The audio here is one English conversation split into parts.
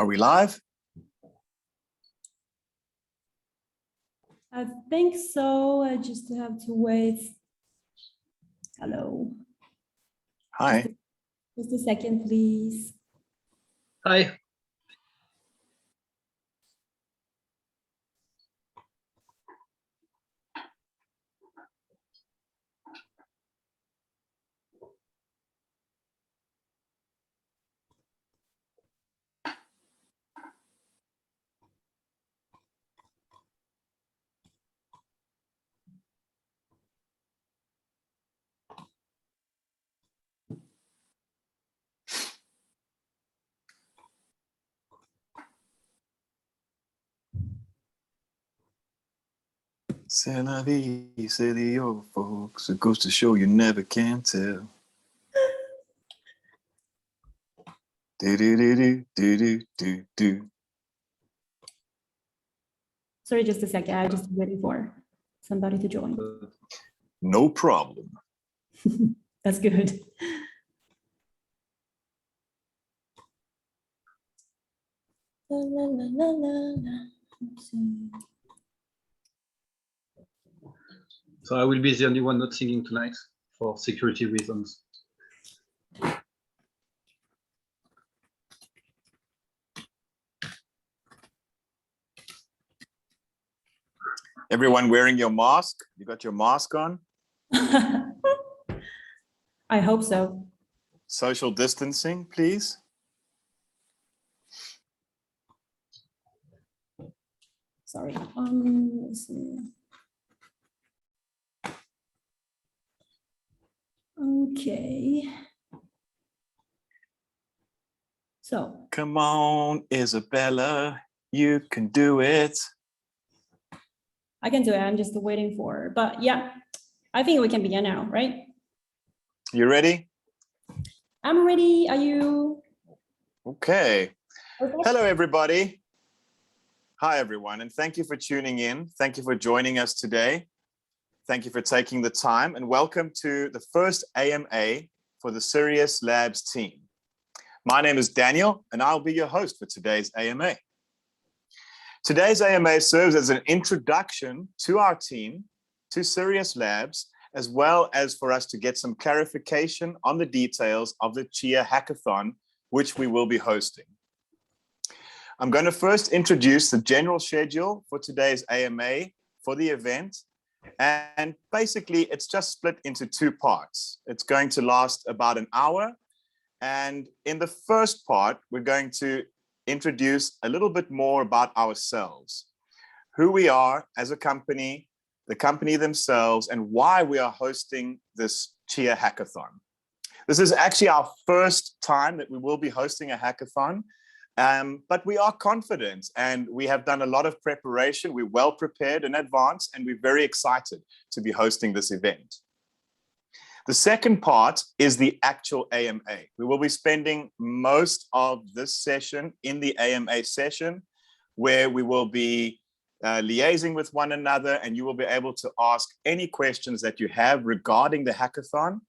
Are we live? I think so. I just have to wait. Hello. Hi. Just a second, please. Hi. C'est la vie, say the old folks. It goes to show you never can tell. Do do do do do do do. Sorry, just a second. I'm just waiting for somebody to join. No problem. That's good. La, la, la, la, la, la. Let's see. So I will be the only one not singing tonight for security reasons. Everyone wearing your mask? You got your mask on? I hope so. Social distancing, please. Sorry. Let's see. Okay. So. Come on, Isabella. You can do it. I can do it. I'm just waiting for, but yeah, I think we can begin now, right? You ready? I'm ready. Are you? Okay. Okay. Hello, everybody. Hi, everyone, and thank you for tuning in. Thank you for joining us today. Thank you for taking the time, and welcome to the first AMA for the Sirius Labs team. My name is Daniel, and I'll be your host for today's AMA. Today's AMA serves as an introduction to our team, to Sirius Labs, as well as for us to get some clarification on the details of the Chia Hackathon, which we will be hosting. I'm going to first introduce the general schedule for today's AMA for the event. And basically, it's just split into two parts. It's going to last about an hour. And in the first part, we're going to introduce a little bit more about ourselves, who we are as a company, the company themselves, and why we are hosting this Chia Hackathon. This is actually our first time that we will be hosting a hackathon, but we are confident and we have done a lot of preparation. We're well prepared in advance and we're very excited to be hosting this event. The second part is the actual AMA. We will be spending most of this session in the AMA session, where we will be liaising with one another, and you will be able to ask any questions that you have regarding the hackathon,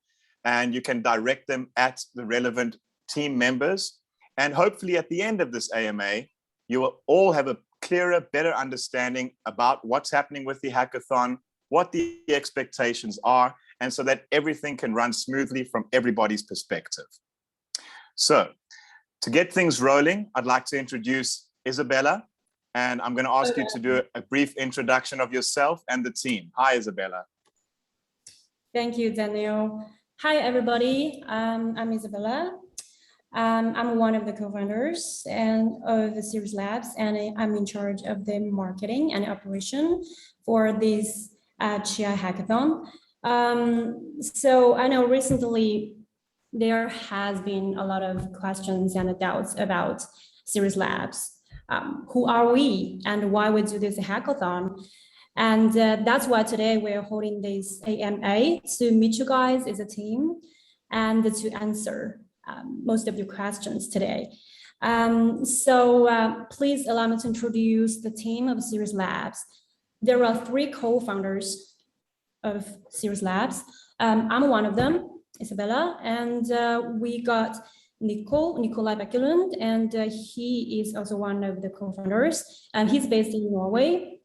and you can direct them at the relevant team members. And hopefully at the end of this AMA, you will all have a clearer, better understanding about what's happening with the hackathon, what the expectations are, and so that everything can run smoothly from everybody's perspective. So to get things rolling, I'd like to introduce Isabella, and I'm going to ask you to do a brief introduction of yourself and the team. Hi, Isabella. Thank you, Daniel. Hi, everybody. I'm Isabella. I'm one of the co-founders of the Sirius Labs, and I'm in charge of the marketing and operation for this Chia Hackathon. So I know recently there has been a lot of questions and doubts about Sirius Labs. Who are we and why we do this hackathon? And that's why today we're holding this AMA to meet you guys as a team and to answer most of your questions today. So please allow me to introduce the team of Sirius Labs. There are 3 co-founders of Sirius Labs. I'm one of them, Isabella, and we got Nikolai Bekkelund, and he is also one of the co-founders. He's based in Norway.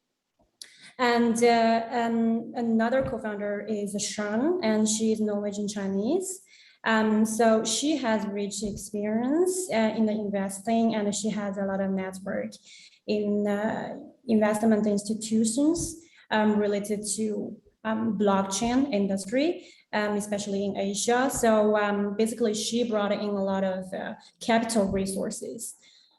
And another co-founder is Shan, and she is Norwegian Chinese. So she has rich experience in the investing, and she has a lot of network in investment institutions related to blockchain industry, especially in Asia. So basically, she brought in a lot of capital resources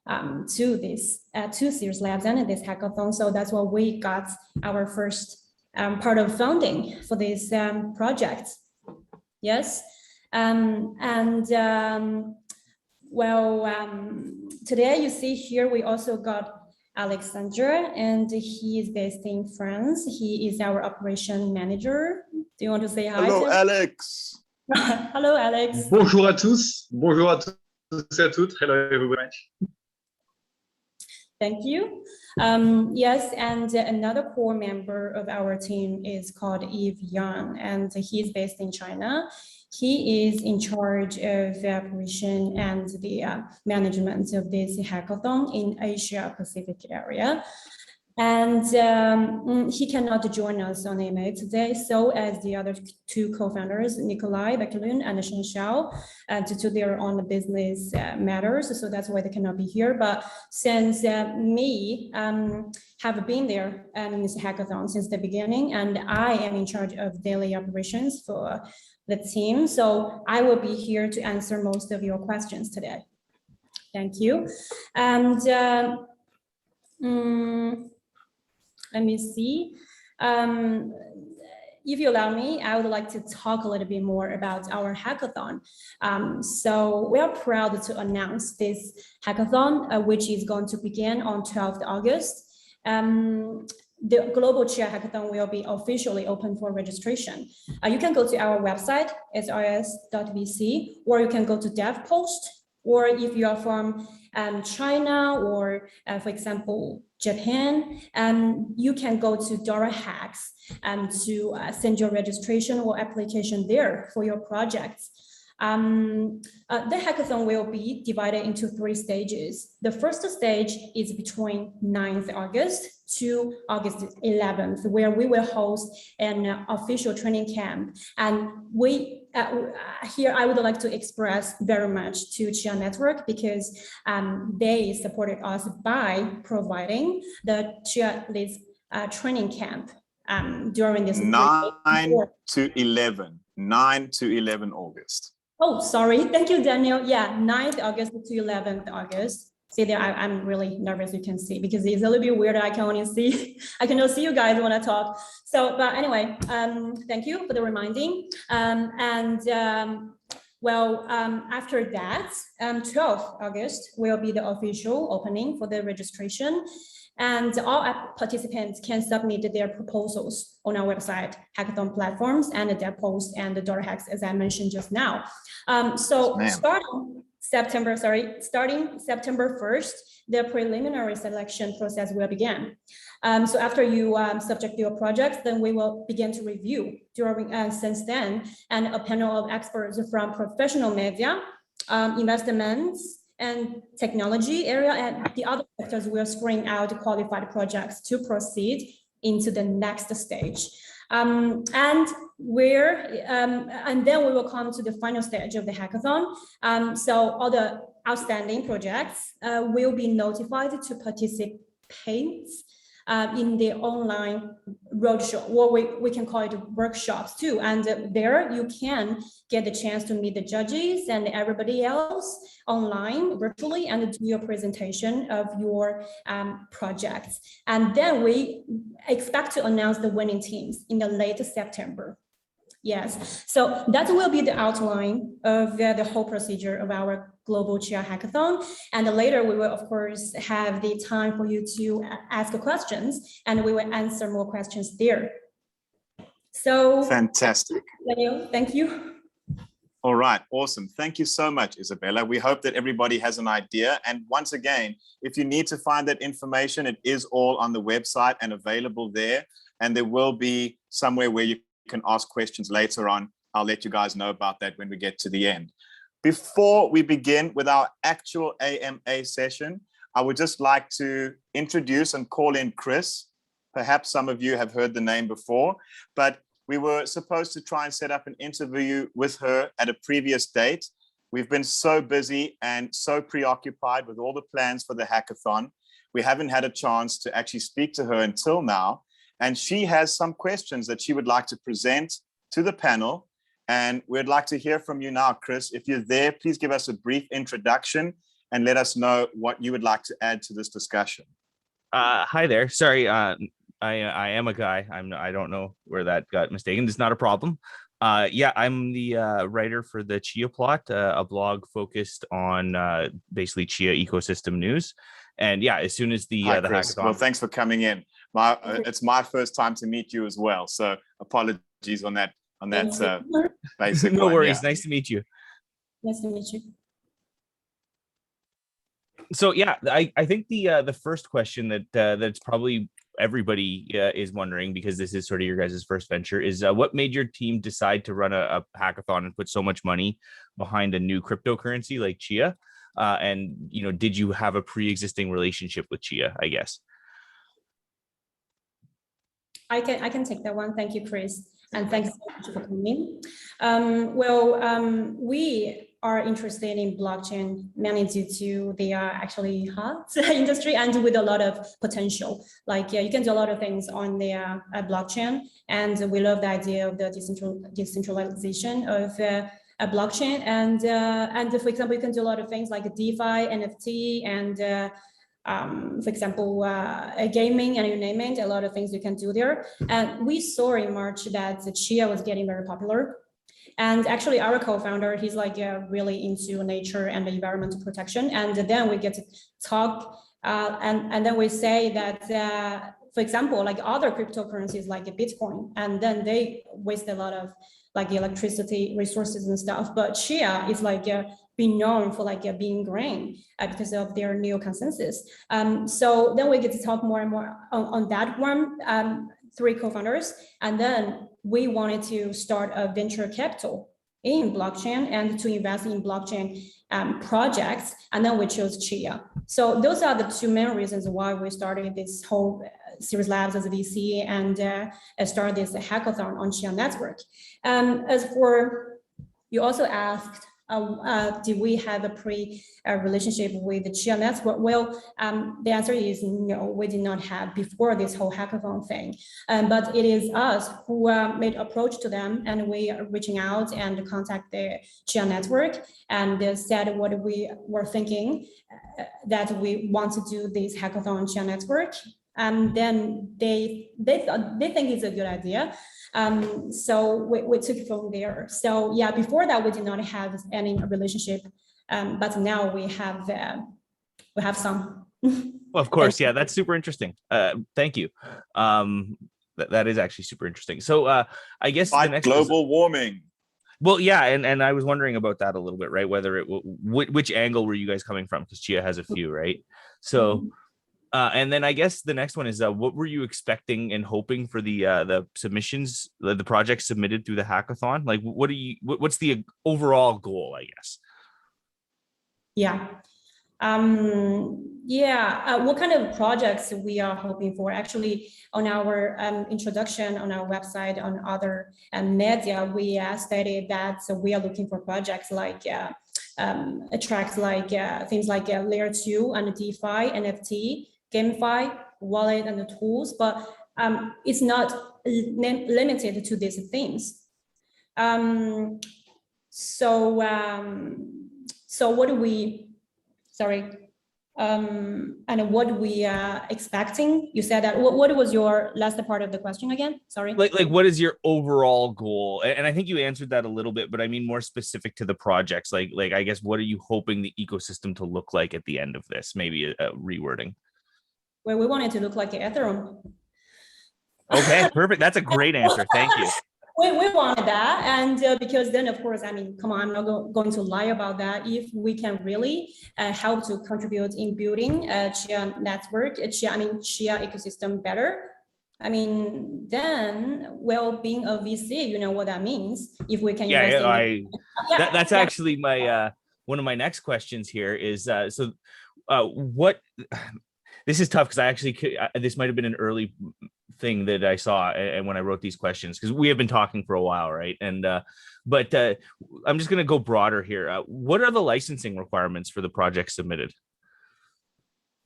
to Sirius Labs and this hackathon. So that's why we got our first part of funding for this project. Yes. Today you see here, we also got Alexandre, and he is based in France. He is our operation manager. Do you want to say hi? Hello, Alex. Hello, Alex. Bonjour à tous. Bonjour à tous et à toutes. Hello, everybody. Thank you. Yes, and another core member of our team is called Yves Yan, and he's based in China. He is in charge of the operation and the management of this hackathon in Asia Pacific area. And he cannot join us on AMA today, so as the other two co-founders, Nikolai Bekkelund and Shen Xiao, due to their own business matters, so that's why they cannot be here. But since me have been there in this hackathon since the beginning, and I am in charge of daily operations for the team, so I will be here to answer most of your questions today. Thank you. And let me see. If you allow me, I would like to talk a little bit more about our hackathon. So we are proud to announce this hackathon, which is going to begin on 12th August. The Global Chair Hackathon will be officially open for registration. You can go to our website, srs.vc, or you can go to DevPost, or if you are from China or, for example, Japan, you can go to DoraHacks to send your registration or application there for your projects. The hackathon will be divided into 3 stages. The first stage is between 9th August to August 11th, where we will host an official training camp. And we here I would like to express very much to Chia Network, because they supported us by providing the Chia Liz training camp during this 9 to 11 August. Oh, sorry. Thank you, Daniel. Yeah, 9th August to 11th August. See there, I'm really nervous, you can see, because it's a little bit weird. I can only see, I can only see you guys when I talk. So, but anyway, thank you for the reminding. After that, 12th August will be the official opening for the registration. And all participants can submit their proposals on our website, hackathon platforms, and the DevPost and the DoraHacks, as I mentioned just now. Starting September 1st, the preliminary selection process will begin. So after you subject your projects, then we will begin to review since then, and a panel of experts from professional media, investments, and technology area, and the other sectors will screen out qualified projects to proceed into the next stage. And then we will come to the final stage of the hackathon. So all the outstanding projects will be notified to participate in the online roadshow, or we can call it workshops too. And there you can get the chance to meet the judges and everybody else online virtually and do your presentation of your projects. And then we expect to announce the winning teams in the late September. Yes, so that will be the outline of the whole procedure of our Global Chia Hackathon. And later we will, of course, have the time for you to ask questions, and we will answer more questions there. So fantastic. Daniel, thank you. All right, awesome. Thank you so much, Isabella. We hope that everybody has an idea. And once again, if you need to find that information, it is all on the website and available there. And there will be somewhere where you can ask questions later on. I'll let you guys know about that when we get to the end. Before we begin with our actual AMA session, I would just like to introduce and call in Chris. Perhaps some of you have heard the name before, but we were supposed to try and set up an interview with her at a previous date. We've been so busy and so preoccupied with all the plans for the hackathon. We haven't had a chance to actually speak to her until now. And she has some questions that she would like to present to the panel. And we'd like to hear from you now, Chris. If you're there, please give us a brief introduction and let us know what you would like to add to this discussion. Hi there. Sorry, I am a guy. I don't know where that got mistaken. It's not a problem. Yeah, I'm the writer for the Chia Plot, a blog focused on basically Chia ecosystem news. And yeah, as soon as the hackathon. Well, thanks for coming in. It's my first time to meet you as well. So apologies on that basic. No one, worries. yeah. Nice to meet you. Nice to meet you. So yeah, I think the first question that's probably everybody is wondering, because this is sort of your guys' first venture, is what made your team decide to run a hackathon and put so much money behind a new cryptocurrency like Chia? And did you have a pre-existing relationship with Chia, I guess? I can take that one. Thank you, Chris. And thanks so much for coming. We are interested in blockchain mainly due to they are actually hot industry and with a lot of potential. Like you can do a lot of things on the blockchain, and we love the idea of the decentralization of a blockchain. And for example, you can do a lot of things like DeFi, NFT, and for example, gaming, and you name it, a lot of things you can do there. And we saw in March that Chia was getting very popular. And actually our co-founder, he's like really into nature and the environmental protection. And then we get to talk and then we say that, for example, like other cryptocurrencies like Bitcoin, and then they waste a lot of like electricity resources and stuff. But Chia is like being known for like being green because of their new consensus. So then we get to talk more and more on that one, 3 co-founders. And then we wanted to start a venture capital in blockchain and to invest in blockchain projects. And then we chose Chia. So those are the 2 main reasons why we started this whole Sirius Labs as a VC and started this hackathon on Chia network. As for, you also asked, do we have a relationship with the Chia network? Well, the answer is no, we did not have before this whole hackathon thing. But it is us who made approach to them, and we are reaching out and contact the Chia network and said what we were thinking, that we want to do this hackathon on Chia network. And then they think it's a good idea. So we took it from there. So yeah, before that we did not have any relationship, but now we have some. Well, of course, yeah, that's super interesting. Thank you. That is actually super interesting. So I guess the next global warming. Well, yeah, and I was wondering about that a little bit, right? Whether which angle were you guys coming from? Because Chia has a few, right? So. And then I guess the next one is what were you expecting and hoping for the submissions, the projects submitted through the hackathon? Like, what's the overall goal, I guess? Yeah. What kind of projects we are hoping for? Actually, on our introduction on our website, on other media, we stated that we are looking for projects like tracks like things like layer 2 and DeFi, NFT, GameFi, wallet, and the tools, but it's not limited to these things. So what do we? And what we are expecting? You said that. What was your last part of the question again? Sorry. Like what is your overall goal? And I think you answered that a little bit, but I mean more specific to the projects. Like I guess what are you hoping the ecosystem to look like at the end of this? Maybe a rewording. Well, we want it to look like Ethereum. Okay, perfect. That's a great answer. Thank you. We wanted that, and because then, of course, I mean, come on, I'm not going to lie about that. If we can really help to contribute in building Chia network, Chia ecosystem better, I mean, then, well, being a VC, you know what that means. If we can Yeah, invest in that's actually my one of my next questions here is what this is tough because I actually this might have been an early thing that I saw and when I wrote these questions because we have been talking for a while, right? And but I'm just going to go broader here. What are the licensing requirements for the project submitted?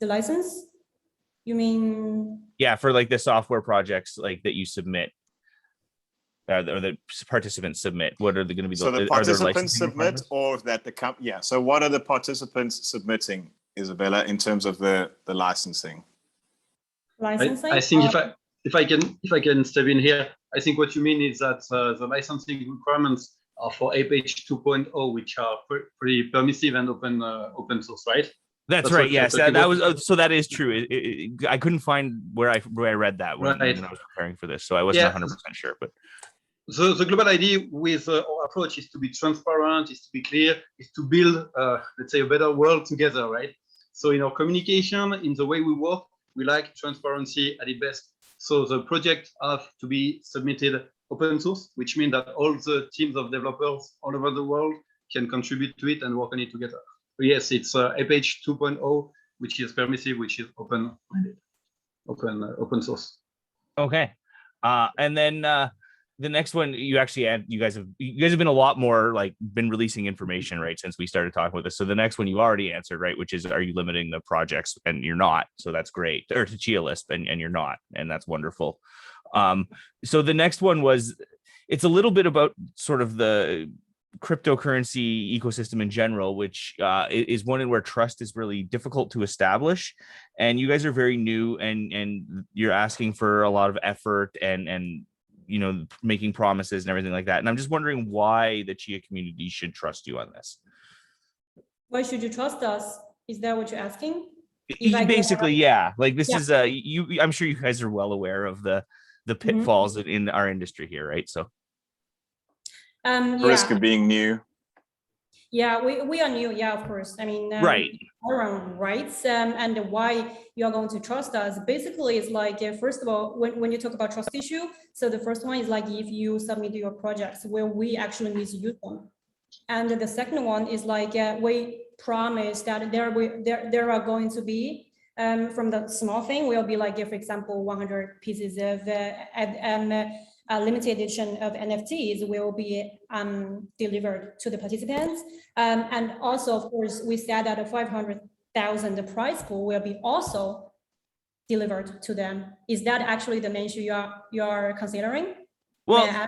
the license. You mean? Yeah, for like the software projects like that you submit. Or the participants submit. What are they going to be? So the are there participants licensing submit, requirements? or that the yeah. So what are the participants submitting, Isabella, in terms of the licensing? Licensing? I think if I can step in here, I think what you mean is that the licensing requirements are for APH 2.0, which are pretty permissive and open source, right? That's right. Yes, that was so. That is true. I couldn't find where I read that when I was preparing for this, so I wasn't 100% sure. But the global idea with our approach is to be transparent, is to be clear, is to build, let's say, a better world together, right? So in our communication, in the way we work, we like transparency at its best. So the project have to be submitted open source, which means that all the teams of developers all over the world can contribute to it and work on it together. So yes, it's APH 2.0, which is permissive, which is open source. Okay, and then the next one, you guys have been a lot more like been releasing information, right, since we started talking about this. So the next one you already answered, right, which is, are you limiting the projects? And you're not, so that's great. Or to Chia Lisp, and you're not, and that's wonderful. So the next one was, it's a little bit about sort of the cryptocurrency ecosystem in general, which is one where trust is really difficult to establish, and you guys are very new, and you're asking for a lot of effort and you know, making promises and everything like that. And I'm just wondering why the Chia community should trust you on this. Why should you trust us? Is that what you're asking? Basically, yeah. Like this is I'm sure you guys are well aware of the pitfalls in our industry here, right? So the risk of being new. Yeah, we are new. Yeah, of course. I mean, right. Around rights and why you are going to trust us. Basically, it's like, first of all, when you talk about trust issue, so the first one is like, if you submit your projects, will we actually misuse them? And the second one is like, we promise that there are going to be, from the small thing, will be like, for example, 100 pieces of a limited edition of NFTs will be delivered to the participants. And also, of course, we said that a 500,000 prize pool will be also delivered to them. Is that actually the mention you are considering? Well,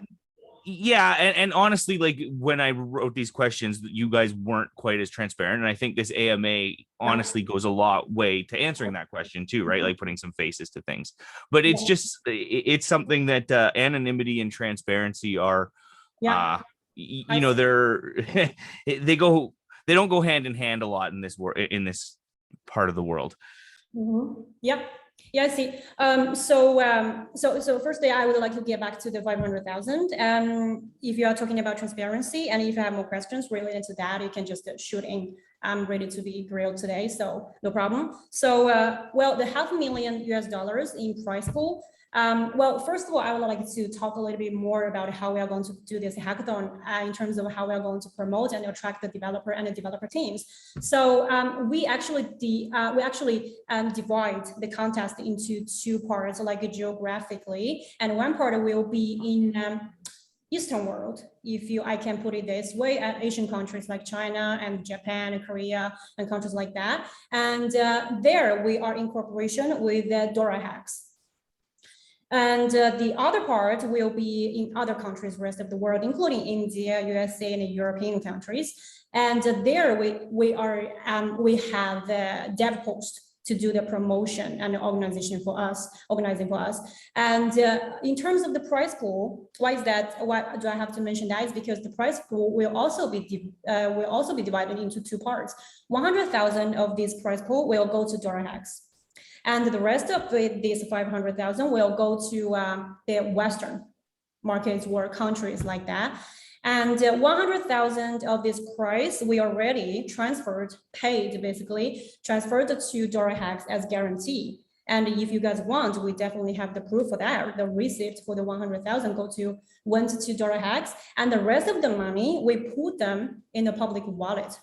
yeah, and honestly, like when I wrote these questions, you guys weren't quite as transparent, and I think this AMA honestly goes a lot way to answering that question too, right? Like putting some faces to things. But it's just, it's something that anonymity and transparency are, you know, they don't go hand in hand a lot in this part of the world. Yep. Yeah, I see. So firstly, I would like to get back to the 500,000. If you are talking about transparency, and if you have more questions related to that, you can just shoot in. I'm ready to be grilled today, so no problem. So, well, the $500,000 in prize pool. Well, first of all, I would like to talk a little bit more about how we are going to do this hackathon in terms of how we are going to promote and attract the developer and the developer teams. So we actually divide the contest into two parts, like geographically, and one part will be in Eastern world, I can put it this way, Asian countries like China and Japan and Korea and countries like that. And there we are in cooperation with Dora Hacks. And the other part will be in other countries, rest of the world, including India, USA, and European countries. And there we have the dev post to do the promotion and organizing for us. And in terms of the prize pool, why is that? Why do I have to mention that? Is because the prize pool will also be divided into two parts. 100,000 of this prize pool will go to Dora Hacks. And the rest of this 500,000 will go to the Western markets or countries like that. And 100,000 of this price we already transferred to Dora Hacks as guarantee. And if you guys want, we definitely have the proof for that. The receipt for the 100,000 went to DollarHacks, and the rest of the money, we put them in the public wallet.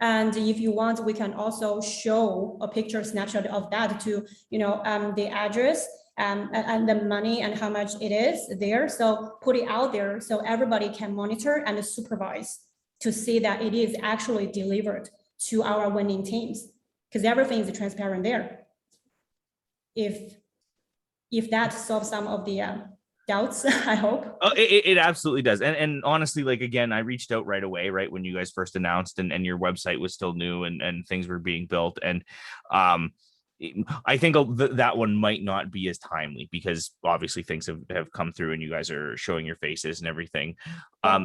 And if you want, we can also show a picture snapshot of that to, the address and the money and how much it is there. So put it out there so everybody can monitor and supervise to see that it is actually delivered to our winning teams, because everything is transparent there. If that solves some of the doubts, I hope. Oh, it absolutely does. And honestly, like, again, I reached out right away, right when you guys first announced, and your website was still new and things were being built. And I think that one might not be as timely because obviously things have come through and you guys are showing your faces and everything.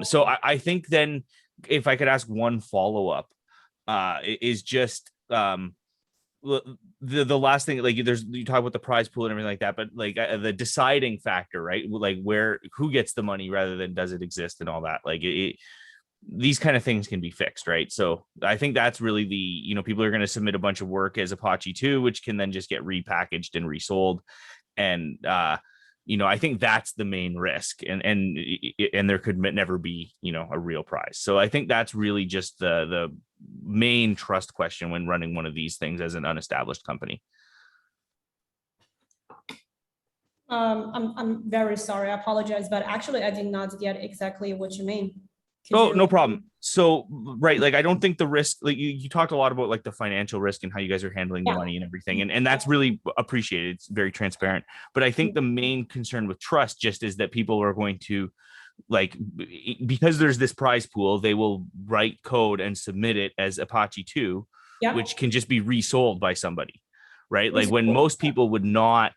So I think then if I could ask one follow-up, is just the last thing, like, you talk about the prize pool and everything like that, but like the deciding factor, right? Like who gets the money rather than does it exist and all that. Like these kind of things can be fixed, right? So I think that's really people are going to submit a bunch of work as Apache 2, which can then just get repackaged and resold. And I think that's the main risk, and there could never be a real prize. So I think that's really just the main trust question when running one of these things as an unestablished company. I'm very sorry, I apologize, but actually I did not get exactly what you mean. Oh, no problem. So, right, like, I don't think the risk, like, you talked a lot about like the financial risk and how you guys are handling the money and everything, and that's really appreciated. It's very transparent. But I think the main concern with trust just is that people are going to, like, because there's this prize pool, they will write code and submit it as Apache 2, which can just be resold by somebody, right? Like, when most people would not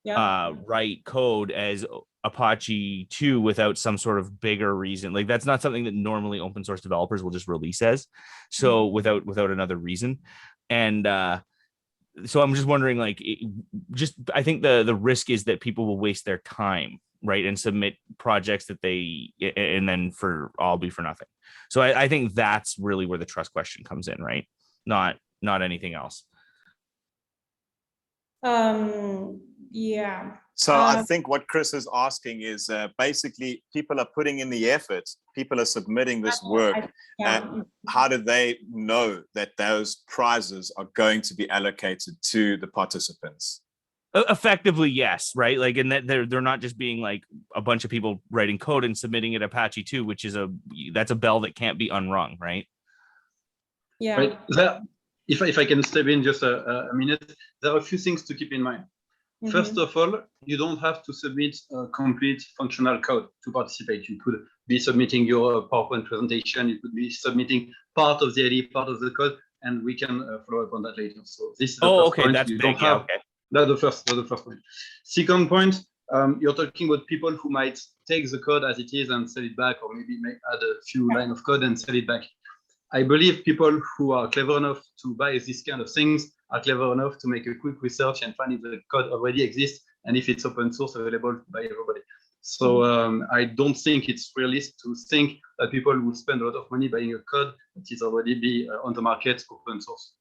write code as Apache 2 without some sort of bigger reason. Like, that's not something that normally open source developers will just release as, so without another reason. And so I'm just wondering, like, I think the risk is that people will waste their time, right, and submit projects that and then all be for nothing. So I think that's really where the trust question comes in, right? Not anything else. Yeah. So I think what Chris is asking is basically people are putting in the effort, people are submitting this work. How do they know that those prizes are going to be allocated to the participants? Effectively, yes, right? Like, and that they're not just being like a bunch of people writing code and submitting it Apache 2, which is that's a bell that can't be unrung, right? Yeah. Right. If I can step in just a minute, there are a few things to keep in mind. First of all, you don't have to submit a complete functional code to participate. You could be submitting your PowerPoint presentation. You could be submitting part of the idea, part of the code, and we can follow up on that later. So this is the first point. That's you big. Don't have, That's the first point. Second point, you're talking about people who might take the code as it is and sell it back, or maybe add a few lines of code and sell it back. I believe people who are clever enough to buy this kind of things are clever enough to make a quick research and find if the code already exists and if it's open source available by everybody. So I don't think it's realistic to think that people will spend a lot of money buying a code that is already on the market open source.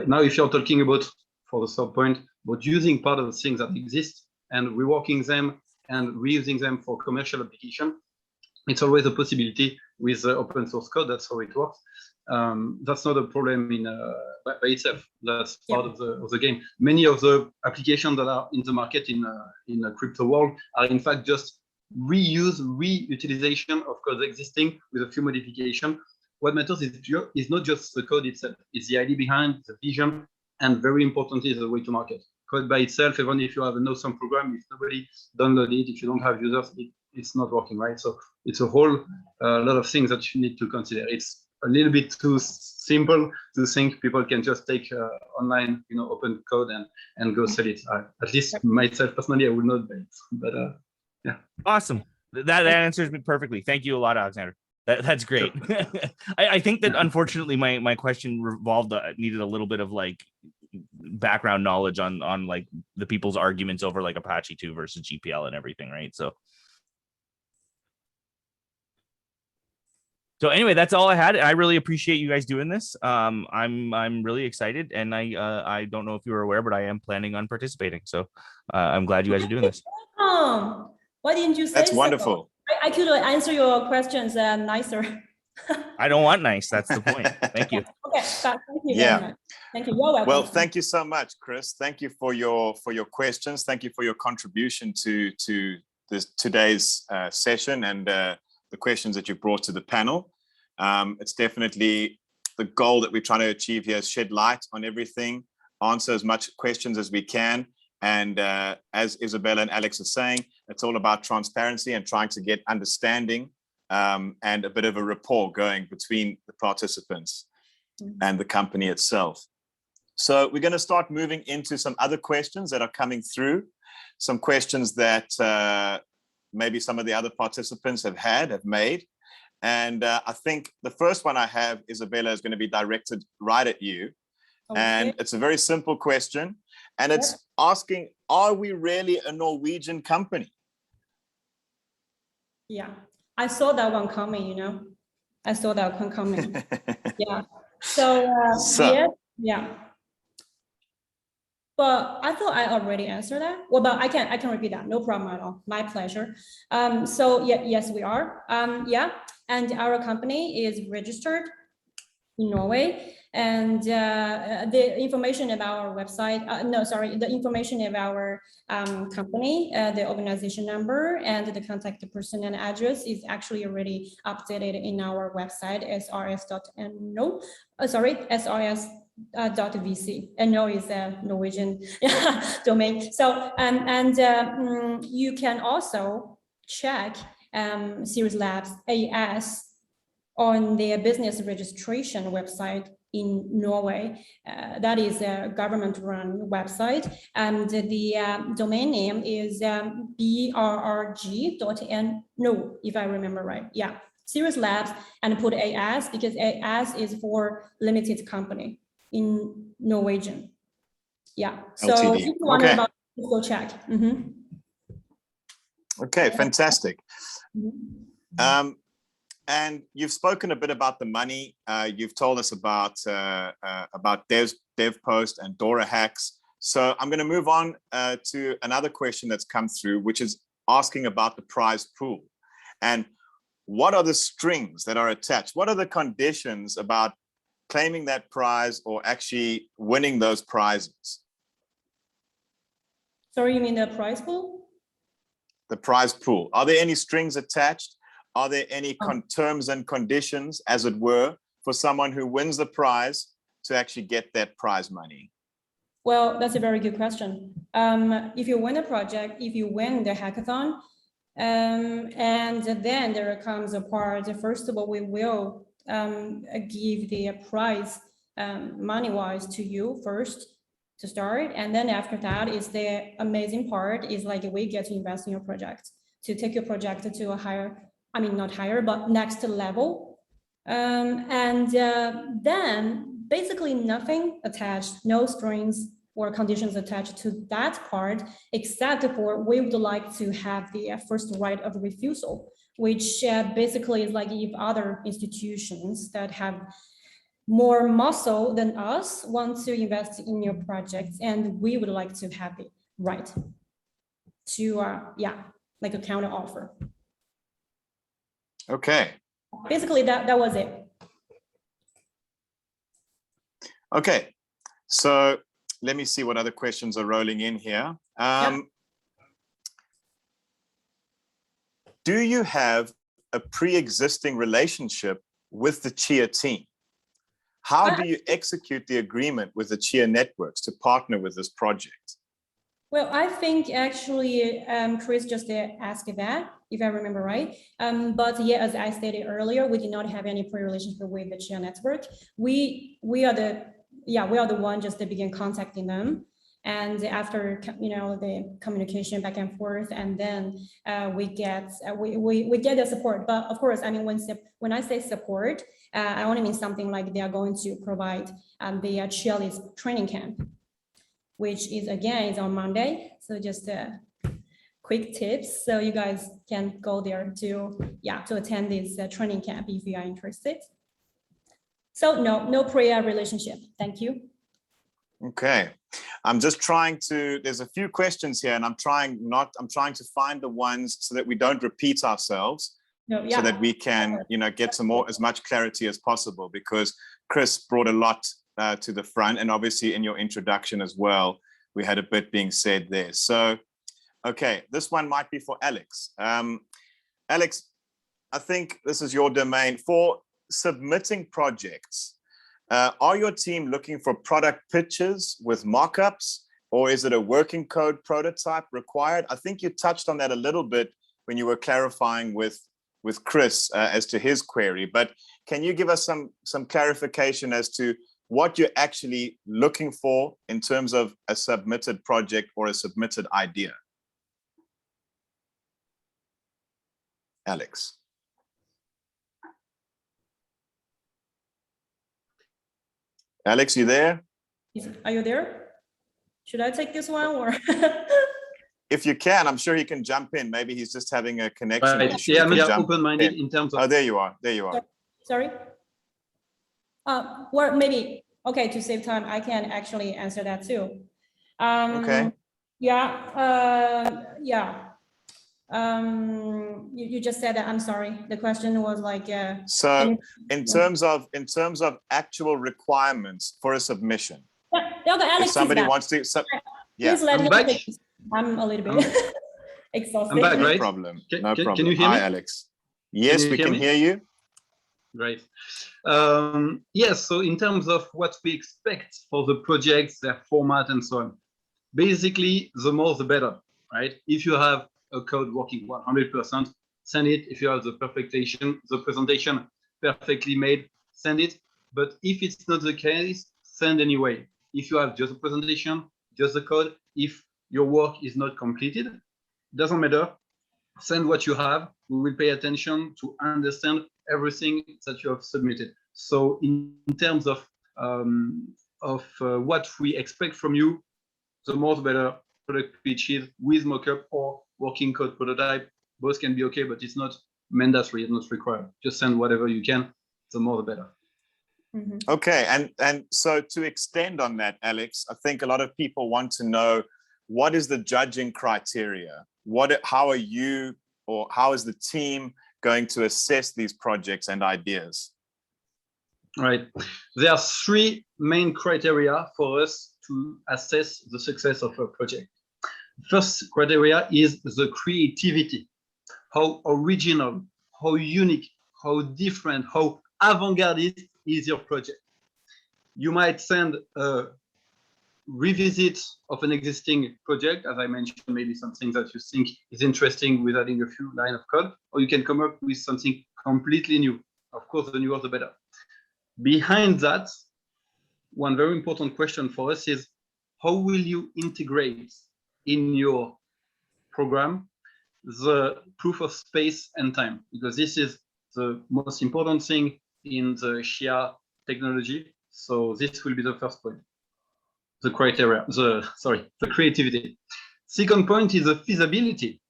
Now, if you're talking about, for the third point, about using part of the things that exist and reworking them and reusing them for commercial application, it's always a possibility with open source code. That's how it works. That's not a problem by itself. That's part of the game. Many of the applications that are in the market in the crypto world are in fact just reutilization of code existing with a few modifications. What matters is not just the code itself, it's the idea behind, the vision, and very importantly, the way to market. Code by itself, even if you have an awesome program, if nobody download it, if you don't have users, it's not working, right? So it's a whole lot of things that you need to consider. It's a little bit too simple to think people can just take online, open code and go sell it. At least myself personally, I would not buy it. But yeah. Awesome. That answers me perfectly. Thank you a lot, Alexander. That's great. I think that unfortunately my question needed a little bit of like background knowledge on like the people's arguments over like Apache 2 versus GPL and everything, right? So So anyway, that's all I had. I really appreciate you guys doing this. I'm really excited, and I don't know if you were aware, but I am planning on participating. So I'm glad you guys are doing this. Why didn't you say That's so? wonderful. I could answer your questions nicer. I don't want nice. That's the point. Thank you. Okay, thank you Yeah. very much. Thank you. You're welcome. Well, thank you so much, Chris. Thank you for your questions. Thank you for your contribution to today's session and the questions that you brought to the panel. It's definitely the goal that we're trying to achieve here is shed light on everything, answer as much questions as we can. And as Isabella and Alex are saying, it's all about transparency and trying to get understanding and a bit of a rapport going between the participants and the company itself. So we're going to start moving into some other questions that are coming through, some questions that maybe some of the other participants have made. And I think the first one I have, Isabella, is going to be directed right at you. Okay. And it's a very simple question. And it's asking, are we really a Norwegian company? Yeah, I saw that one coming, I saw that one coming. Yeah. So yeah. But I thought I already answered that. Well, but I can repeat that. No problem at all. My pleasure. So yeah, yes, we are. Yeah, and our company is registered in Norway, and the information about our website. The information of our company, the organization number, and the contact person and address is actually already updated in our website, srs.no. SRS.vc. And no is a Norwegian domain. So you can also check Sirius Labs AS on their business registration website in Norway. That is a government-run website, and the domain name is brrg.no, if I remember right. Yeah, Sirius Labs, and put AS because AS is for limited company in Norwegian. Yeah. So LTD. if you want to go check. Okay, fantastic. And you've spoken a bit about the money. You've told us about DevPost and Dora Hacks. So I'm going to move on to another question that's come through, which is asking about the prize pool. And what are the strings that are attached? What are the conditions about claiming that prize or actually winning those prizes? Sorry, you mean the prize pool? The prize pool. Are there any strings attached? Are there any terms and conditions, as it were, for someone who wins the prize to actually get that prize money? Well, that's a very good question. If you win a project, if you win the hackathon, and then there comes a part, first of all, we will give the prize money-wise to you first to start. And then after that is the amazing part is like we get to invest in your project, to take your project to a higher, I mean, not higher, but next level. Then basically nothing attached, no strings or conditions attached to that part, except for we would like to have the first right of refusal, which basically is like if other institutions that have more muscle than us want to invest in your projects, and we would like to have the right to, like a counter offer. Okay. Basically, that was it. Okay, so let me see what other questions are rolling in here. Do you have a pre-existing relationship with the Chia team? How do you execute the agreement with the Chia networks to partner with this project? Well, I think actually Chris just asked that, if I remember right. But yeah, as I stated earlier, we did not have any pre-relationship with the Chia network. We are the one just to begin contacting them, and after the communication back and forth, and then we get the support. But of course, I mean when I say support, I only mean something like they are going to provide the Chia's training camp, which is again is on Monday. So just quick tips, so you guys can go there to attend this training camp if you are interested. So no prior relationship. Thank you. Okay, I'm just trying to, there's a few questions here and I'm trying to find the ones so that we don't repeat ourselves, so that we can, get some more, as much clarity as possible, because Chris brought a lot to the front, and obviously in your introduction as well, we had a bit being said there. So, okay, this one might be for Alex. Alex, I think this is your domain. For submitting projects, are your team looking for product pitches with mock-ups, or is it a working code prototype required? I think you touched on that a little bit when you were clarifying with Chris as to his query, but can you give us some clarification as to what you're actually looking for in terms of a submitted project or a submitted idea? Alex. Alex, you there? Are you there? Should I take this one or? If you can, I'm sure he can jump in. Maybe he's just having a connection issue. Yeah, we are open-minded in terms of. Oh, there you are. There you are. Sorry. Well, maybe, okay, to save time, I can actually answer that too. Okay. Yeah. You just said that. I'm sorry. The question was like. So in terms of actual requirements for a submission, Alex, if somebody wants to, yeah, please let I'm me back. take this. I'm a little bit exhausted. I'm back, no right? problem. Can No problem. you hear me? Hi, Alex. Yes, we can hear you. Right. Yes, so in terms of what we expect for the projects, their format and so on, basically, the more the better, right? If you have a code working 100%, send it. If you have the presentation perfectly made, send it. But if it's not the case, send anyway. If you have just a presentation, just the code, if your work is not completed, doesn't matter. Send what you have. We will pay attention to understand everything that you have submitted. So in terms of what we expect from you, the more the better. Product pitches with mockup or working code prototype, both can be okay, but it's not mandatory, it's not required. Just send whatever you can, the more the better. Mm-hmm. Okay, and so to extend on that, Alex, I think a lot of people want to know, what is the judging criteria? How are you, or how is the team going to assess these projects and ideas? Right. There are three main criteria for us to assess the success of a project. First criteria is the creativity. How original, how unique, how different, how avant-garde is your project. You might send a revisit of an existing project, as I mentioned, maybe something that you think is interesting with adding a few lines of code, or you can come up with something completely new. Of course, the newer the better. Behind that, one very important question for us is, how will you integrate in your program the proof of space and time? Because this is the most important thing in the SHIA technology. So this will be the first point. The criteria, the creativity. Second point is the feasibility.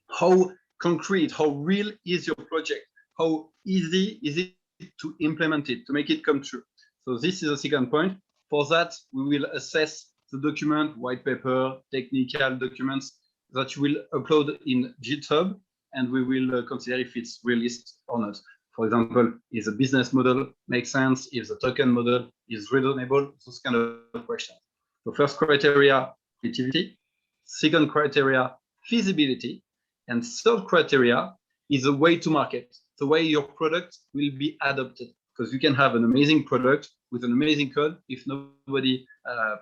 How concrete, how real is your project? How easy is it to implement it, to make it come true? So this is the second point. For that, we will assess the document, white paper, technical documents that you will upload in GitHub, and we will consider if it's realistic or not. For example, is the business model make sense? If the token model is reasonable? Those kind of questions. So first criteria, creativity. Second criteria, feasibility. And third criteria is the way to market, the way your product will be adopted. Because you can have an amazing product with an amazing code. If nobody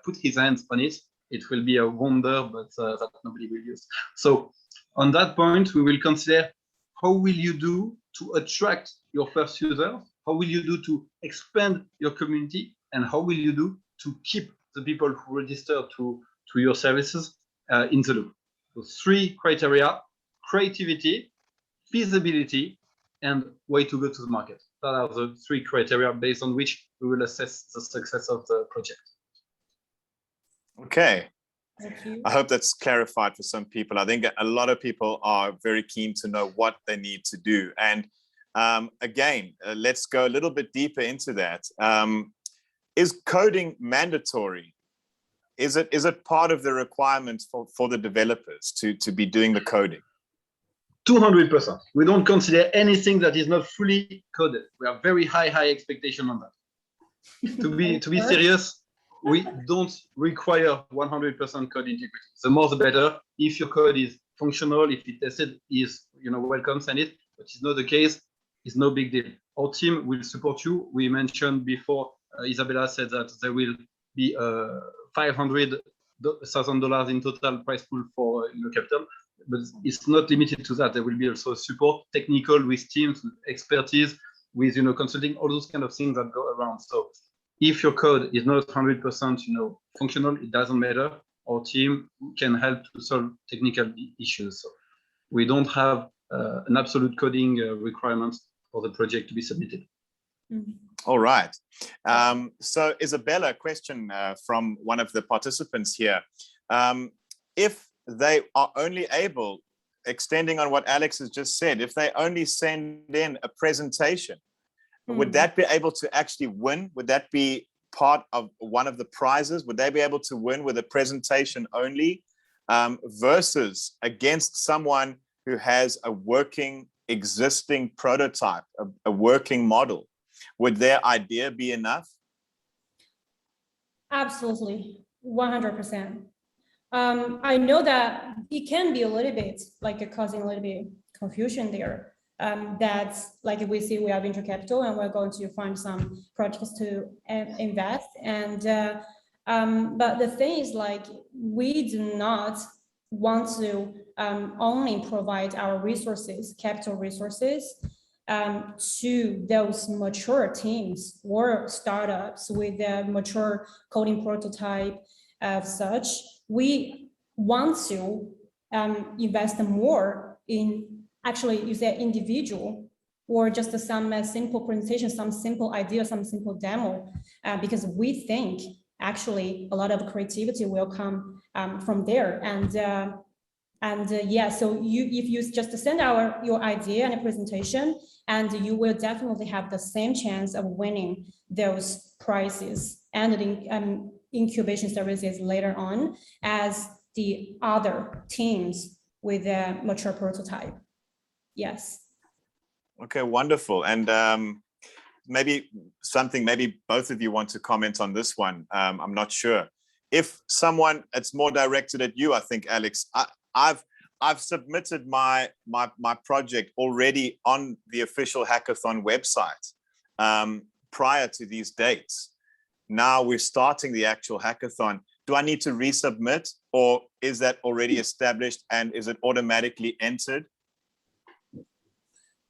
put his hands on it, it will be a wonder, but that nobody will use. So on that point, we will consider how will you do to attract your first user? How will you do to expand your community? And how will you do to keep the people who register to your services in the loop? So three criteria: creativity, feasibility, and way to go to the market. That are the three criteria based on which we will assess the success of the project. Okay, Thank you. I hope that's clarified for some people. I think a lot of people are very keen to know what they need to do. And again, let's go a little bit deeper into that. Is coding mandatory? Is it part of the requirements for the developers to be doing the coding? 200%. We don't consider anything that is not fully coded. We have very high expectation on that. To be serious, we don't require 100% code integrity. The more the better. If your code is functional, if it tested, is welcome, send it. But it's not the case. It's no big deal. Our team will support you. We mentioned before, Isabella said that there will be $500,000 in total prize pool for capital, but it's not limited to that. There will be also support, technical, with teams, with expertise, with consulting, all those kind of things that go around. So if your code is not 100% functional, it doesn't matter. Our team can help to solve technical issues. So we don't have an absolute coding requirement for the project to be submitted. Mm-hmm. All right. So Isabella, a question from one of the participants here. If they are only able, extending on what Alex has just said, if they only send in a presentation, would that be able to actually win? Would that be part of one of the prizes? Would they be able to win with a presentation only versus against someone who has a working existing prototype, a working model? Would their idea be enough? Absolutely, 100%. I know that it can be a little bit causing a little bit confusion there. That's like we see we have venture capital and we're going to find some projects to invest. And but the thing is, we do not want to only provide our resources, capital resources, to those mature teams or startups with a mature coding prototype of such. We want to invest more in actually use an individual or just some simple presentation, some simple idea, some simple demo, because we think actually a lot of creativity will come from there. Yeah, so if you just send your idea and a presentation, and you will definitely have the same chance of winning those prizes and the incubation services later on as the other teams with a mature prototype. Yes. Okay, wonderful. And maybe both of you want to comment on this one. I'm not sure. If someone, it's more directed at you, I think, Alex. I've submitted my project already on the official Hackathon website prior to these dates. Now we're starting the actual hackathon. Do I need to resubmit, or is that already established and is it automatically entered?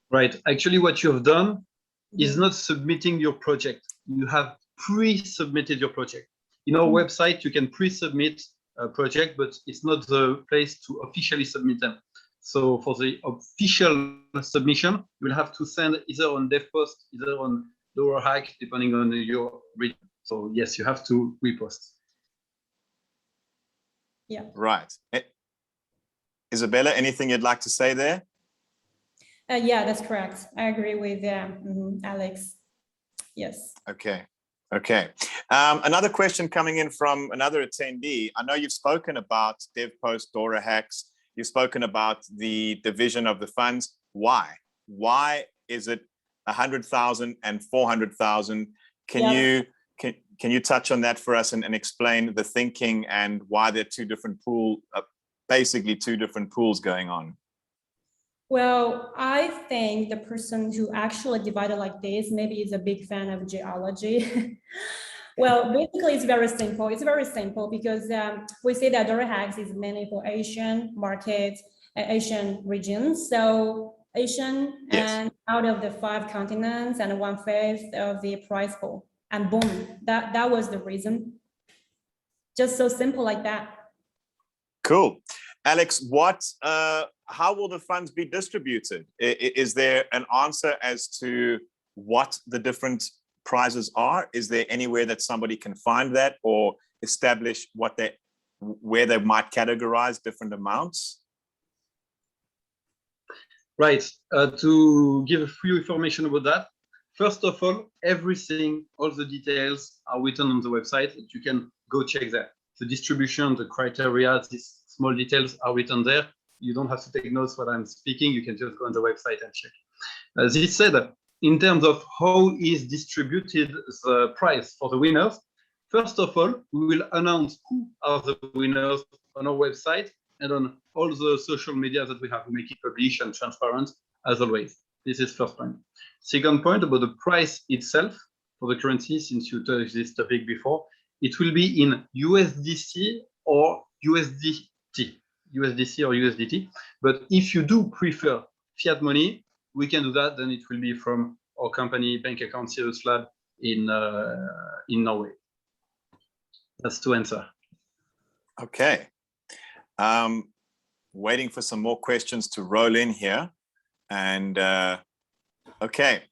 Right. Actually, what you have done is not submitting your project. You have pre-submitted your project. In our website, you can pre-submit a project, but it's not the place to officially submit them. So for the official submission, you will have to send either on DevPost, either on Lower Hack, depending on your region. So yes, you have to repost. Yeah. Right. Isabella, anything you'd like to say there? Yeah, that's correct. I agree with Alex. Yes. Okay. Another question coming in from another attendee. I know you've spoken about DevPost, Dora Hacks. You've spoken about the division of the funds. Why? Why is it 100,000 and 400,000? Can you touch on that for us and explain the thinking and why there are basically two different pools going on? Well, I think the person who actually divided like this maybe is a big fan of geology. Well, basically, it's very simple. It's very simple because we say that Dora Hacks is mainly for Asian markets, Asian regions. So Asian, yes. And out of the 5 continents and 1/5 of the prize pool. And boom, that was the reason. Just so simple like that. Cool. Alex, how will the funds be distributed? Is there an answer as to what the different prizes are? Is there anywhere that somebody can find that or establish what they where they might categorize different amounts? Right. To give a few information about that, first of all, everything, all the details are written on the website. You can go check that. The distribution, the criteria, these small details are written there. You don't have to take notes while I'm speaking. You can just go on the website and check. This said, in terms of how is distributed the prize for the winners, first of all, we will announce who are the winners on our website and on all the social media that we have to make it public and transparent, as always. This is first point. Second point about the price itself for the currency, since you touched this topic before, it will be in USDC or USDT, USDC or USDT. But if you do prefer fiat money, we can do that. Then it will be from our company bank account Sirius Labs in Norway. That's to answer. Okay. Waiting for some more questions to roll in here. And okay.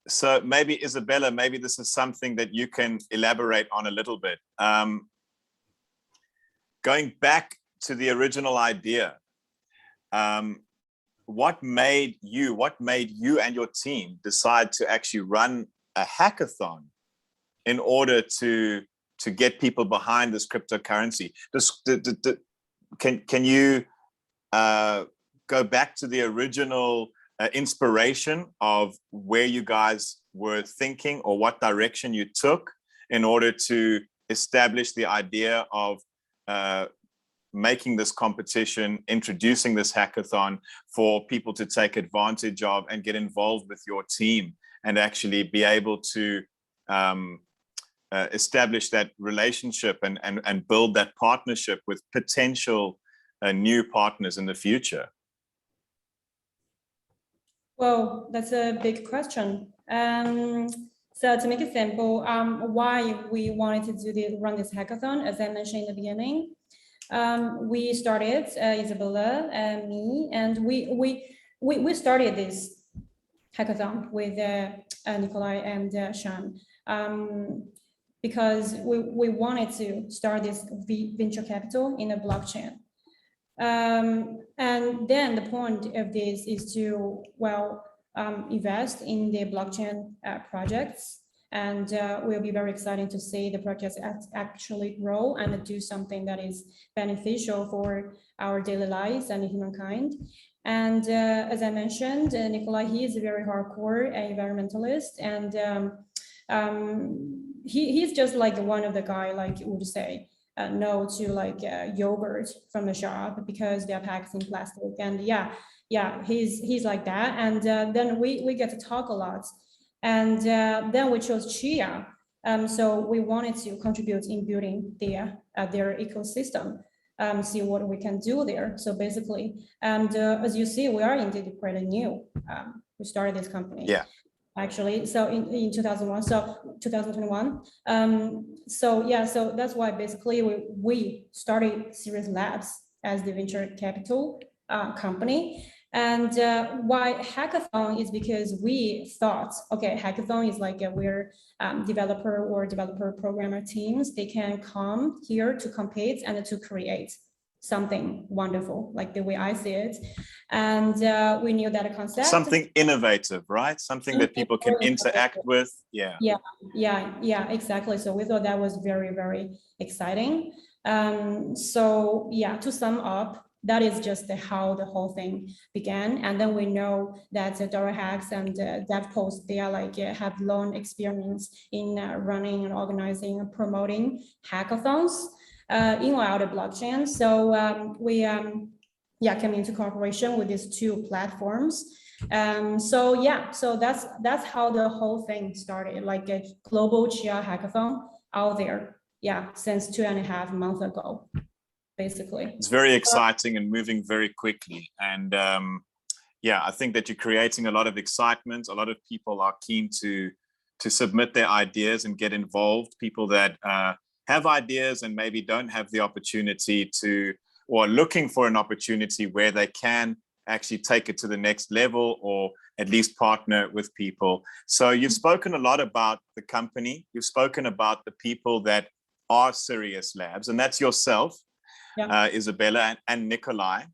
So maybe Isabella, maybe this is something that you can elaborate on a little bit. Going back to the original idea, what made you and your team decide to actually run a hackathon in order to get people behind this cryptocurrency? Can you go back to the original inspiration of where you guys were thinking, or what direction you took in order to establish the idea of making this competition, introducing this hackathon for people to take advantage of and get involved with your team and actually be able to establish that relationship and build that partnership with potential new partners in the future? Well, that's a big question. So to make it simple, why we wanted to run this hackathon, as I mentioned in the beginning, we started, Isabella and me, and we started this hackathon with Nikolai and Sean, because we wanted to start this venture capital in a blockchain. And then the point of this is to, invest in the blockchain projects. And we'll be very excited to see the projects actually grow and do something that is beneficial for our daily lives and humankind. And as I mentioned, Nikolai, he is a very hardcore environmentalist, and he's just like one of the guy, like would say no to like yogurt from the shop because they're packed in plastic. And yeah, he's like that. And then we get to talk a lot. And then we chose Chia. So we wanted to contribute in building their ecosystem, see what we can do there. So basically, and as you see, we are indeed pretty new. We started this company. Yeah. Actually, so in 2001, so 2021. So yeah, so that's why basically we started Sirius Labs as the venture capital company. And why hackathon is because we thought, okay, hackathon is like we're developer programmer teams. They can come here to compete and to create something wonderful, like the way I see it. And we knew that a concept. Something innovative, right? Something that people can interact with. Yeah. Yeah, exactly. So we thought that was very, very exciting. So yeah, to sum up, that is just how the whole thing began. And then we know that DoraHacks and DevPost, they are like have long experience in running and organizing and promoting hackathons in or out of blockchain. So we came into cooperation with these two platforms. So yeah, so that's how the whole thing started, like a global Chia hackathon out there. Yeah, since 2.5 months ago. Basically. It's very exciting and moving very quickly. And yeah, I think that you're creating a lot of excitement. A lot of people are keen to submit their ideas and get involved. People that have ideas and maybe don't have the opportunity to, or are looking for an opportunity where they can actually take it to the next level, or at least partner with people. So you've spoken a lot about the company. You've spoken about the people that are Sirius Labs, and that's yourself, Isabella, and Nikolai,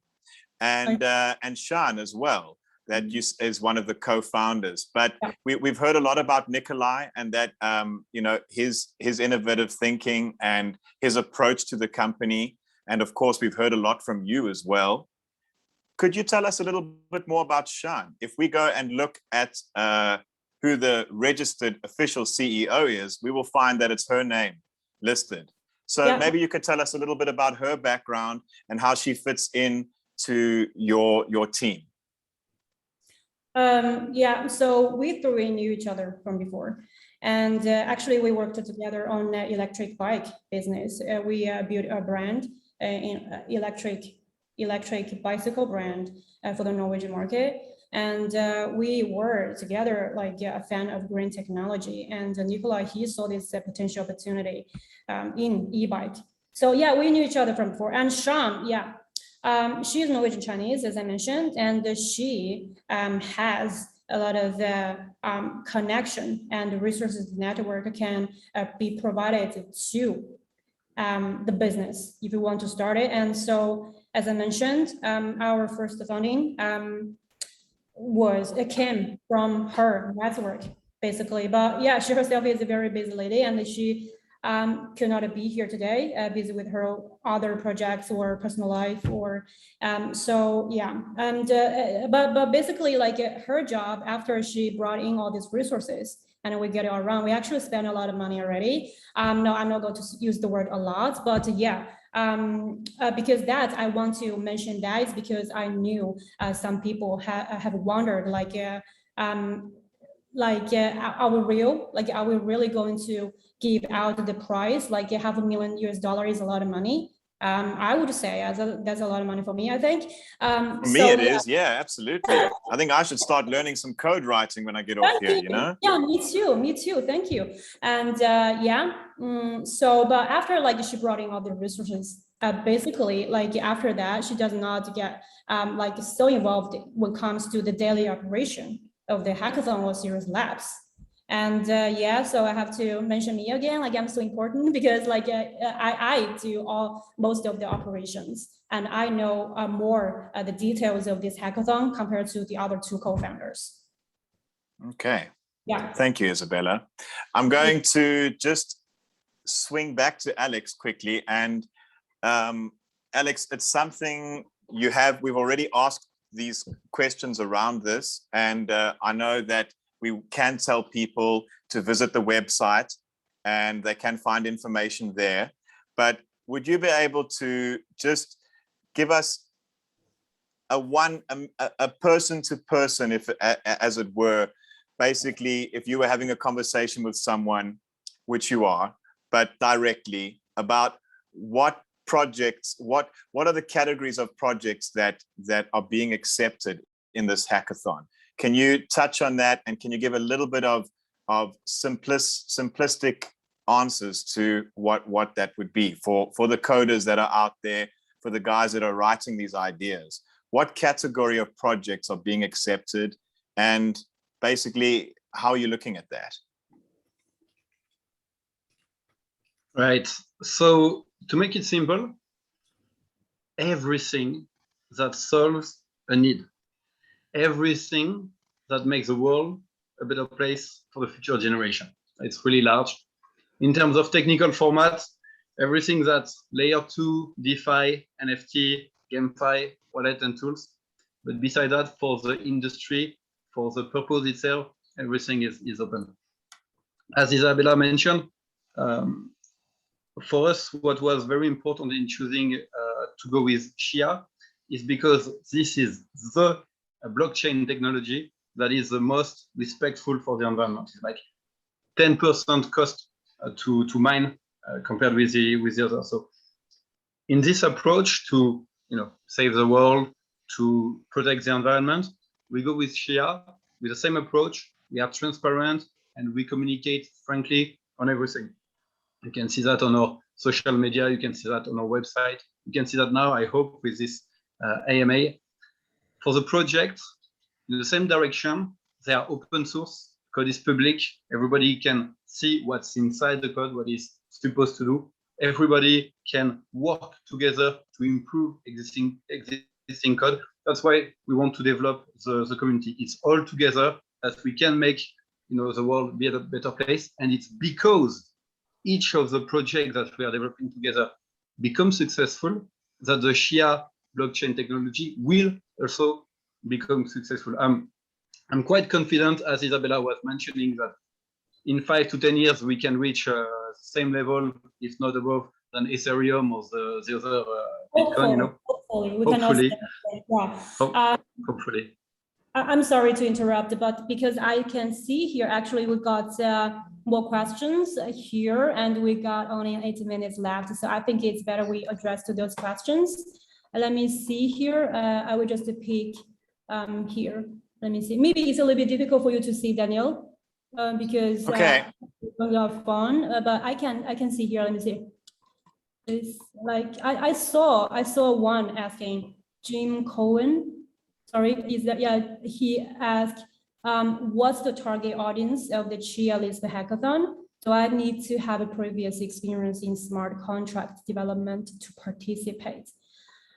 and Sean as well, that is one of the co-founders. But we've heard a lot about Nikolai and that his innovative thinking and his approach to the company, and of course we've heard a lot from you as well. Could you tell us a little bit more about Sean? If we go and look at who the registered official CEO is, we will find that it's her name listed. So maybe you could tell us a little bit about her background and how she fits in to your team. So we three knew each other from before. And actually we worked together on electric bike business. We built a brand, in electric bicycle brand for the Norwegian market. And we were together like a fan of green technology. And Nikolai, he saw this potential opportunity in e-bike. So yeah, we knew each other from before. And Sean, she is Norwegian Chinese, as I mentioned, and she has a lot of connection and resources network can be provided to the business if you want to start it. And so, as I mentioned, our first funding came from her network, basically. But yeah, she herself is a very busy lady, and she could not be here today, busy with her other projects or personal life, or so yeah. And but basically, like her job after she brought in all these resources and we get it all around, we actually spent a lot of money already. No, I'm not going to use the word a lot, but yeah. Because that I want to mention that is because I knew some people have wondered are we really going to give out the price? Like $500,000 is a lot of money. I would say that's a lot of money for me, I think. For me, it is. Yeah, absolutely. I think I should start learning some code writing when I get off here, you know? Yeah, me too. Thank you. And but after she brought in all the resources, basically after that, she does not get so involved when it comes to the daily operation of the hackathon or Sirius Labs. And so I have to mention me again, I'm so important because I do most of the operations, and I know more the details of this hackathon compared to the other two co-founders. Okay. Yeah. Thank you, Isabella. I'm going to just swing back to Alex quickly. And Alex, it's something we've already asked these questions around this. And I know that we can tell people to visit the website and they can find information there. But would you be able to just give us a person to person, as it were, basically, if you were having a conversation with someone, which you are, but directly, about what projects, what are the categories of projects that are being accepted in this hackathon? Can you touch on that, and can you give a little bit of simplistic answers to what that would be for the coders that are out there, for the guys that are writing these ideas? What category of projects are being accepted, and basically how are you looking at that? Right. So to make it simple, everything that solves a need, everything that makes the world a better place for the future generation. It's really large. In terms of technical formats, everything that's layer 2, DeFi, NFT, GameFi, wallet and tools. But beside that, for the industry, for the purpose itself, everything is open. As Isabella mentioned, for us, what was very important in choosing to go with Shia is because this is the blockchain technology that is the most respectful for the environment. It's like 10% cost to mine compared with the others. So in this approach to save the world, to protect the environment, we go with Shia with the same approach. We are transparent and we communicate frankly on everything. You can see that on our social media. You can see that on our website. You can see that now, I hope, with this AMA. For the project, in the same direction, they are open source. Code is public. Everybody can see what's inside the code, what is supposed to do. everybody can work together to improve existing code. That's why we want to develop the community. It's all together that we can make the world be a better place. And it's because each of the projects that we are developing together become successful that the Shia blockchain technology will also become successful. I'm quite confident, as Isabella was mentioning, that in 5 to 10 years we can reach same level, if not above, than Ethereum or the other Bitcoin. Hopefully, we can also. Yeah. Hopefully. I'm sorry to interrupt, but because I can see here, actually, we got more questions here, and we got only 80 minutes left. So I think it's better we address to those questions. Let me see here. I will just pick here. Let me see. Maybe it's a little bit difficult for you to see, Daniel, because on your phone. But I can see here. Let me see. It's like I saw one asking Jim Cohen. Sorry, is that, yeah, he asked, what's the target audience of the Chia Lisp Hackathon? So I need to have a previous experience in smart contract development to participate.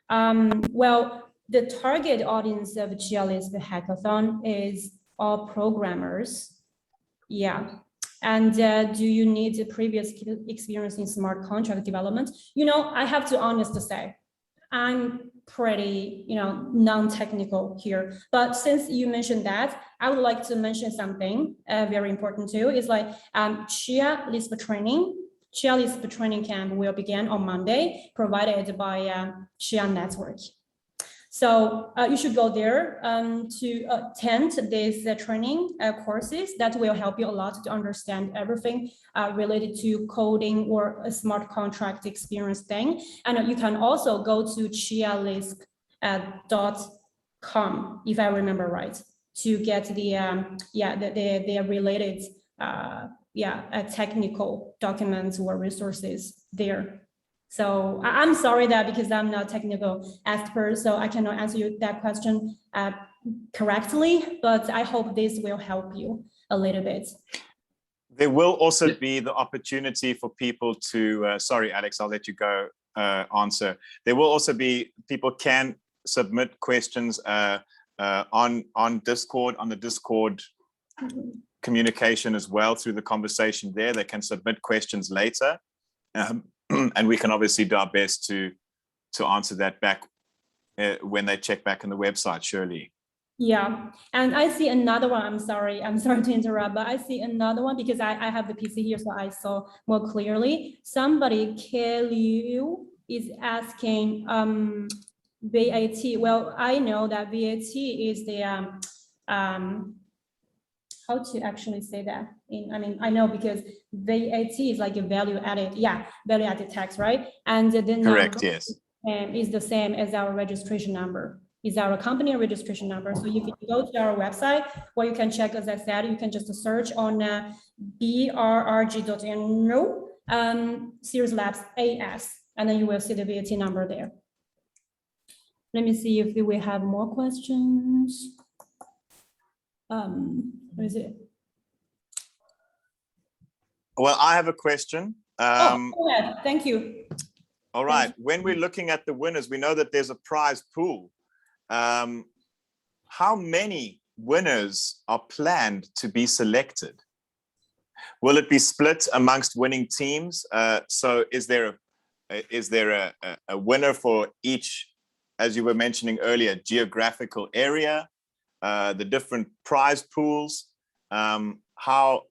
Well, the target audience of Chia Lisp Hackathon is all programmers. Yeah. And do you need a previous experience in smart contract development? I have to honestly say, I'm pretty, non-technical here. But since you mentioned that, I would like to mention something very important too. It's like Chia Lisp training camp will begin on Monday, provided by Chia Network. So you should go there to attend these training courses that will help you a lot to understand everything related to coding or a smart contract experience thing. And you can also go to chialisp.com, if I remember right, to get the related technical documents or resources there. So I'm sorry that because I'm not a technical expert, so I cannot answer you that question correctly, but I hope this will help you a little bit. There will also be the opportunity for people to, sorry, Alex, I'll let you go answer. There will also be, people can submit questions on Discord, on the Discord communication as well through the conversation there. They can submit questions later. And we can obviously do our best to answer that back when they check back on the website, surely. Yeah, and I see another one. I'm sorry to interrupt, but I see another one because I have the PC here, so I saw more clearly. Somebody, Kelly, is asking VAT. Well, I know that VAT is the how to actually say that? I know because VAT is like a value added tax, right? And the correct, yes, is the same as our registration number. Is our company registration number. So you can go to our website, or you can check, as I said, you can just search on brrg.no Sirius Labs AS, and then you will see the VAT number there. Let me see if we have more questions. What is it? Well, I have a question. Go ahead. Thank you. All right. When we're looking at the winners, we know that there's a prize pool. How many winners are planned to be selected? Will it be split amongst winning teams? So is there a winner for each, as you were mentioning earlier, geographical area? The different prize pools, how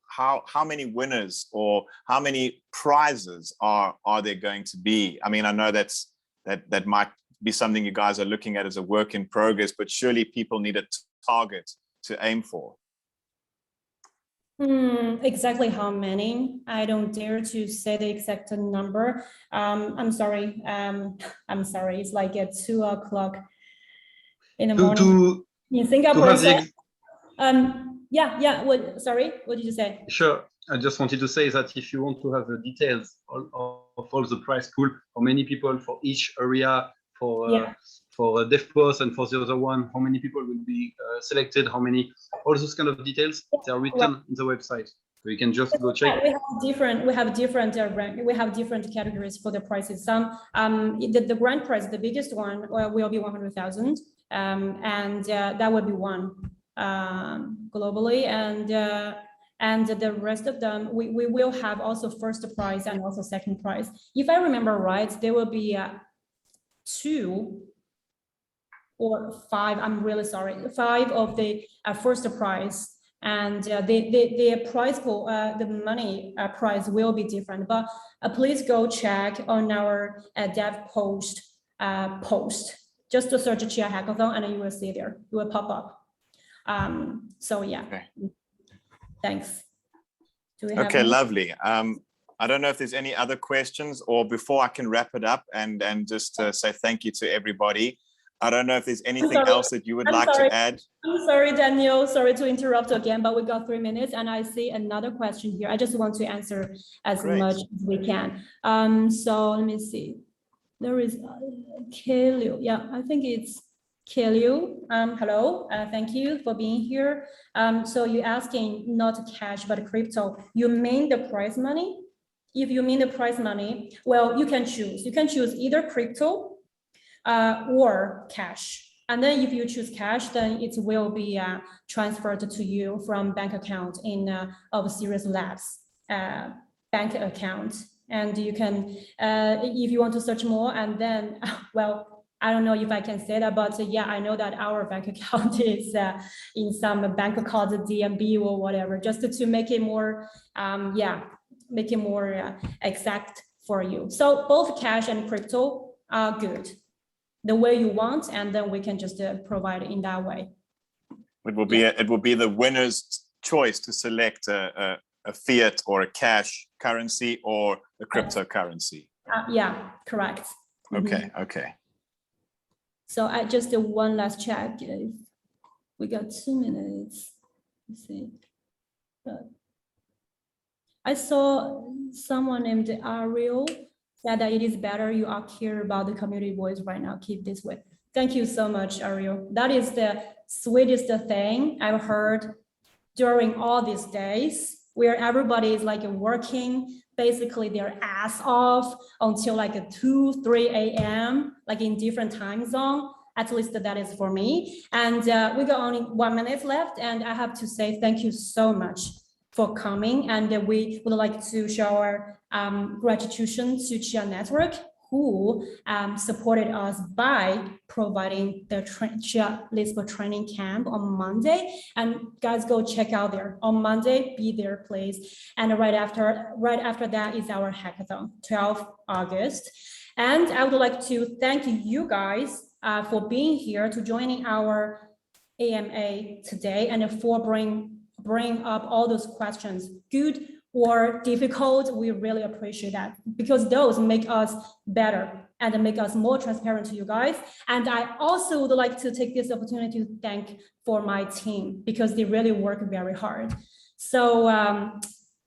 many winners or how many prizes are there going to be? I mean, I know that might be something you guys are looking at as a work in progress, but surely people need a target to aim for. Exactly how many? I don't dare to say the exact number. I'm sorry. It's like at 2 o'clock in the morning. In Singapore, sorry, what did you say? Sure, I just wanted to say that if you want to have the details of all the prize pool, how many people for each area, for DevPost and for the other one, how many people will be selected, how many, all those kind of details, they are written in the website. So you can just go check. We have different categories for the prices. Some the grand prize, the biggest one, will be 100,000, and that would be one globally, and the rest of them we will have also first prize and also second prize. If I remember right, there will be 2 or 5. I'm really sorry, 5 of the first prize. And the prize pool, the money prize will be different, but please go check on our dev post. Just to search Chia Hackathon and you will see there, it will pop up. So yeah, okay. Thanks. Okay, lovely. I don't know if there's any other questions, or before I can wrap it up and just say thank you to everybody. I don't know if there's anything else that you would like to add. I'm sorry, Daniel. Sorry to interrupt again, but we got 3 minutes and I see another question here. I just want to answer as much as we can. So let me see. There is Kelly. Yeah, I think it's Kelly. Hello, thank you for being here. So you're asking not cash, but crypto. You mean the prize money? If you mean the prize money, well, you can choose. You can choose either crypto or cash. And then if you choose cash, then it will be transferred to you from bank account of Sirius Labs bank account. And you can, if you want to search more, and then, well, I don't know if I can say that, but yeah, I know that our bank account is in some bank called DMB or whatever, just to make it more, make it more exact for you. So both cash and crypto are good, the way you want, and then we can just provide it in that way. It will be the winner's choice to select a fiat or a cash currency or a cryptocurrency. Yeah, correct. Okay, okay. So I just do one last check. We got 2 minutes. Let's see. I saw someone named Ariel said that it is better you are care about the community voice right now. Keep this way. Thank you so much, Ariel. That is the sweetest thing I've heard during all these days, where everybody is like working basically their ass off until like 2, 3 a.m. like in different time zone. At least that is for me. And we got only 1 minute left, and I have to say thank you so much for coming, and we would like to show our gratitude to Chia Network, who supported us by providing the Chia Lisp training camp on Monday. And guys, go check out there on Monday. Be there, please. And right after that is our hackathon, 12th August. And I would like to thank you guys for being here, to joining our AMA today, and for bring up all those questions, good or difficult. We really appreciate that, because those make us better and make us more transparent to you guys. And I also would like to take this opportunity to thank for my team, because they really work very hard. So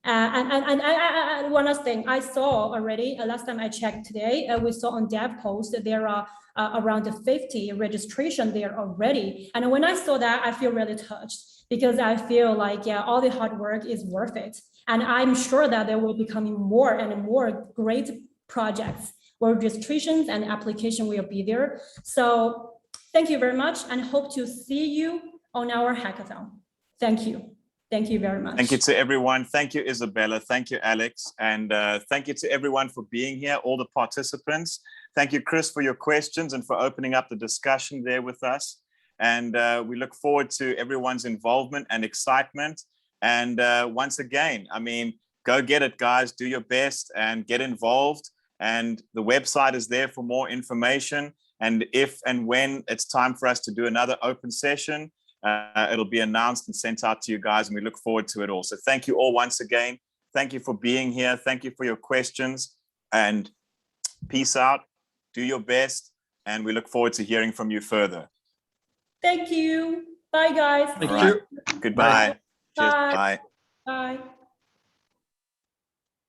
and one last thing, I saw already last time I checked today, we saw on dev post there are around 50 registration there already. And when I saw that, I feel really touched, because I feel like, yeah, all the hard work is worth it. And I'm sure that there will be coming more and more great projects where registrations and application will be there. So thank you very much, and hope to see you on our hackathon. Thank you. Thank you very much. Thank you to everyone. Thank you, Isabella. Thank you, Alex. And thank you to everyone for being here, all the participants. Thank you, Chris, for your questions and for opening up the discussion there with us. And we look forward to everyone's involvement and excitement. And once again, I mean, go get it, guys. Do your best and get involved. And the website is there for more information. And if and when it's time for us to do another open session, it'll be announced and sent out to you guys. And we look forward to it all. So thank you all once again. Thank you for being here. Thank you for your questions. And peace out. Do your best. And we look forward to hearing from you further. Thank you. Bye, guys. Thank you. Goodbye. Bye. Cheers. Bye. Bye.